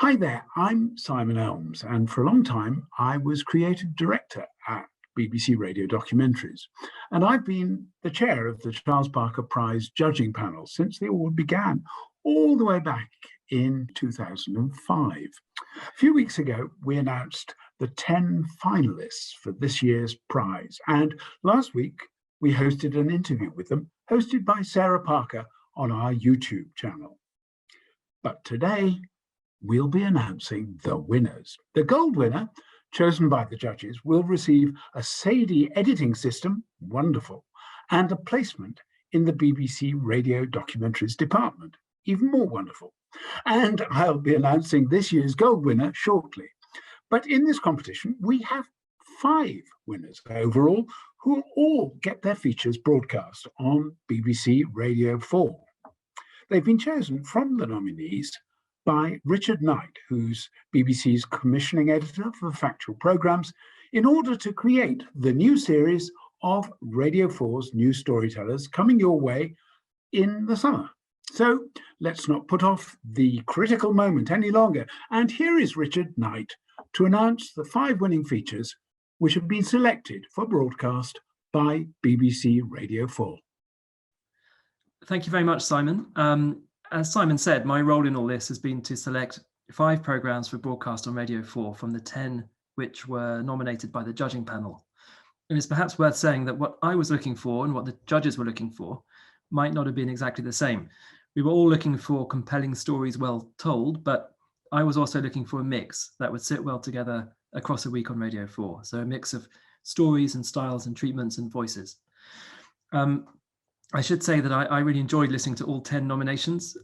Hi there, I'm Simon Elmes, and for a long time I was creative director at BBC Radio Documentaries. And I've been the chair of the Charles Parker Prize judging panel since the award began, all the way back in 2005. A few weeks ago, we announced the 10 finalists for this year's prize. And last week, we hosted an interview with them, hosted by Sarah Parker on our YouTube channel. But today, we'll be announcing the winners. The gold winner, chosen by the judges, will receive a Sadie editing system, wonderful, and a placement in the BBC Radio Documentaries department, even more wonderful. And I'll be announcing this year's gold winner shortly. But in this competition, we have 5 winners overall who all get their features broadcast on BBC Radio 4. They've been chosen from the nominees by Richard Knight, who's BBC's commissioning editor for Factual programmes, in order to create the new series of Radio 4's new storytellers coming your way in the summer. So let's not put off the critical moment any longer. And here is Richard Knight to announce the 5 winning features which have been selected for broadcast by BBC Radio 4. Thank you very much, Simon. As Simon said, my role in all this has been to select 5 programmes for broadcast on Radio 4 from the 10 which were nominated by the judging panel. And it's perhaps worth saying that what I was looking for and what the judges were looking for might not have been exactly the same. We were all looking for compelling stories well told, but I was also looking for a mix that would sit well together across a week on Radio 4. So a mix of stories and styles and treatments and voices. I should say that I really enjoyed listening to all 10 nominations.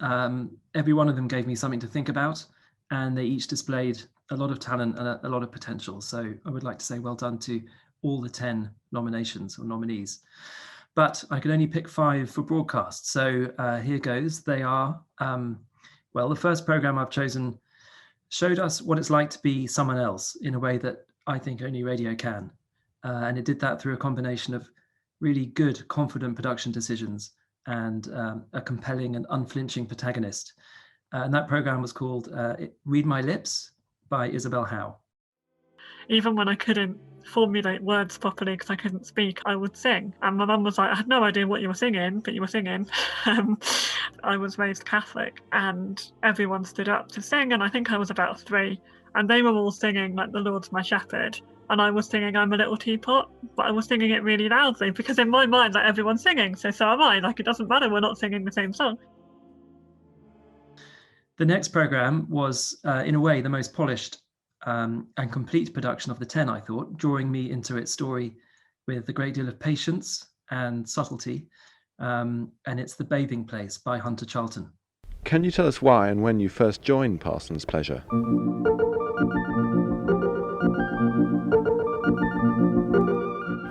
Every one of them gave me something to think about, and they each displayed a lot of talent and a lot of potential. So I would like to say well done to all the 10 nominations or nominees. But I could only pick 5 for broadcast. So here goes. They are, well, the first programme I've chosen showed us what it's like to be someone else in a way that I think only radio can. And it did that through a combination of really good, confident production decisions and a compelling and unflinching protagonist. And that programme was called Read My Lips by Isobel Howe. Even when I couldn't formulate words properly because I couldn't speak, I would sing. And my mum was like, I had no idea what you were singing, but you were singing. I was raised Catholic and everyone stood up to sing, and I think I was about 3. And they were all singing like The Lord's My Shepherd. And I was singing I'm a Little Teapot, but I was singing it really loudly because in my mind, like, everyone's singing, so am I. Like, it doesn't matter, we're not singing the same song. The next programme was, in a way, the most polished and complete production of the 10, I thought, drawing me into its story with a great deal of patience and subtlety. And it's The Bathing Place by Hunter Charlton. Can you tell us why and when you first joined Parson's Pleasure?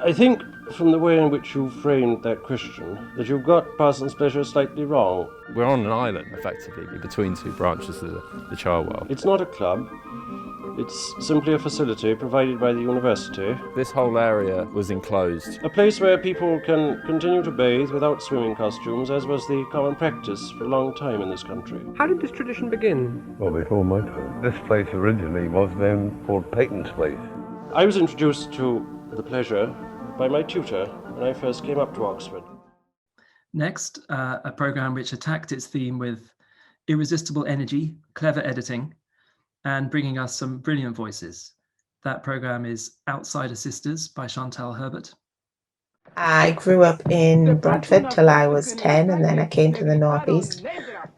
I think from the way in which you framed that question that you've got Parson's Pleasure slightly wrong. We're on an island, effectively, between 2 branches of the Charwell. It's not a club. It's simply a facility provided by the university. This whole area was enclosed. A place where people can continue to bathe without swimming costumes, as was the common practice for a long time in this country. How did this tradition begin? Well, before my time. This place originally was then called Peyton's Place. I was introduced to the pleasure by my tutor when I first came up to Oxford. Next, a programme which attacked its theme with irresistible energy, clever editing, and bringing us some brilliant voices. That programme is Outsider Sisters by Chantal Herbert. I grew up in Bradford till I was 10, and then I came to the northeast.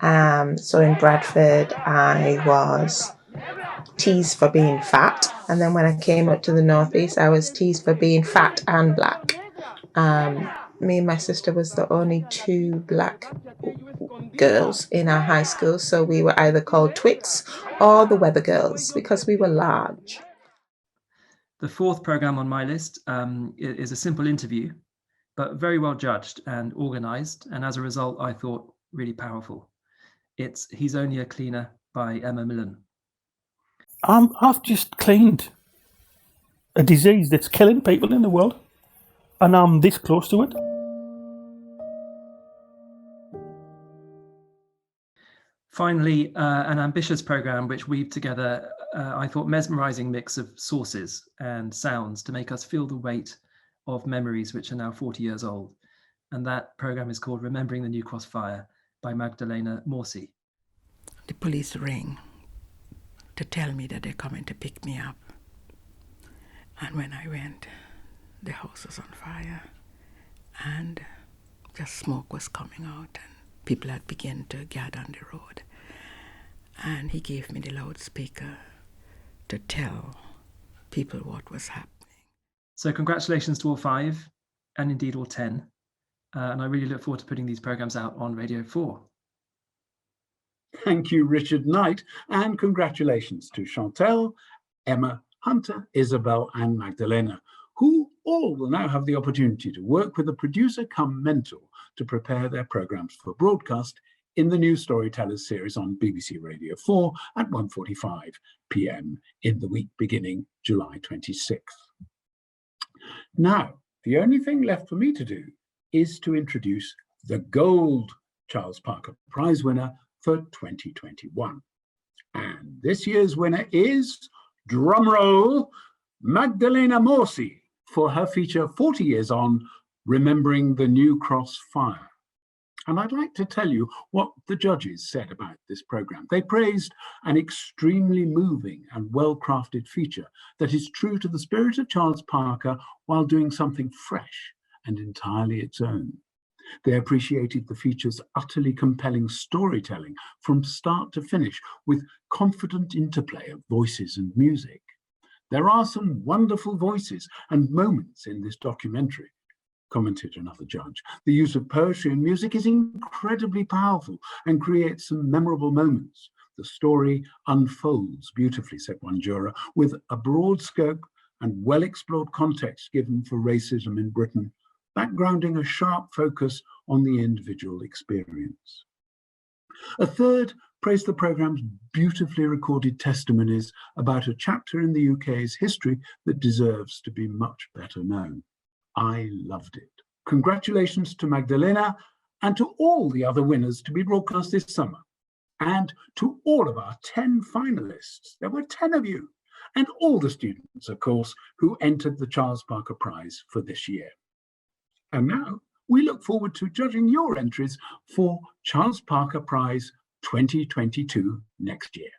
So in Bradford, I was teased for being fat, and then when I came up to the northeast, I was teased for being fat and black. Me and my sister was the only 2 black girls in our high school, so we were either called Twits or the Weather Girls because we were large. The 4th programme on my list is a simple interview, but very well judged and organised, and as a result, I thought really powerful. It's He's Only a Cleaner by Emma Millen. I've just cleaned a disease that's killing people in the world, and I'm this close to it. Finally, an ambitious programme which weaved together, I thought, mesmerising mix of sources and sounds to make us feel the weight of memories which are now 40 years old. And that programme is called Remembering the New Cross Fire by Magdalena Moursy. The police rang to tell me that they're coming to pick me up. And when I went, the house was on fire and just smoke was coming out and people had begun to gather on the road. And he gave me the loudspeaker to tell people what was happening. So congratulations to all 5 and indeed all 10. And I really look forward to putting these programmes out on Radio 4. Thank you, Richard Knight, and congratulations to Chantal, Emma, Hunter, Isobel, and Magdalena, who all will now have the opportunity to work with a producer come mentor to prepare their programmes for broadcast in the new Storytellers series on BBC Radio 4 at 1:45 p.m. in the week beginning July 26th. Now, the only thing left for me to do is to introduce the Gold Charles Parker Prize winner for 2021. And this year's winner is, drumroll, Magdalena Moursy for her feature 40 Years On, Remembering the New Cross Fire. And I'd like to tell you what the judges said about this programme. They praised an extremely moving and well-crafted feature that is true to the spirit of Charles Parker while doing something fresh and entirely its own. They appreciated the feature's utterly compelling storytelling from start to finish with confident interplay of voices and music. There are some wonderful voices and moments in this documentary, commented another judge. The use of poetry and music is incredibly powerful and creates some memorable moments. The story unfolds beautifully, said one juror, with a broad scope and well-explored context given for racism in Britain, backgrounding a sharp focus on the individual experience. A third praised the programme's beautifully recorded testimonies about a chapter in the UK's history that deserves to be much better known. I loved it. Congratulations to Magdalena and to all the other winners to be broadcast this summer, and to all of our 10 finalists. There were 10 of you, and all the students, of course, who entered the Charles Parker Prize for this year. And now we look forward to judging your entries for Charles Parker Prize 2022 next year.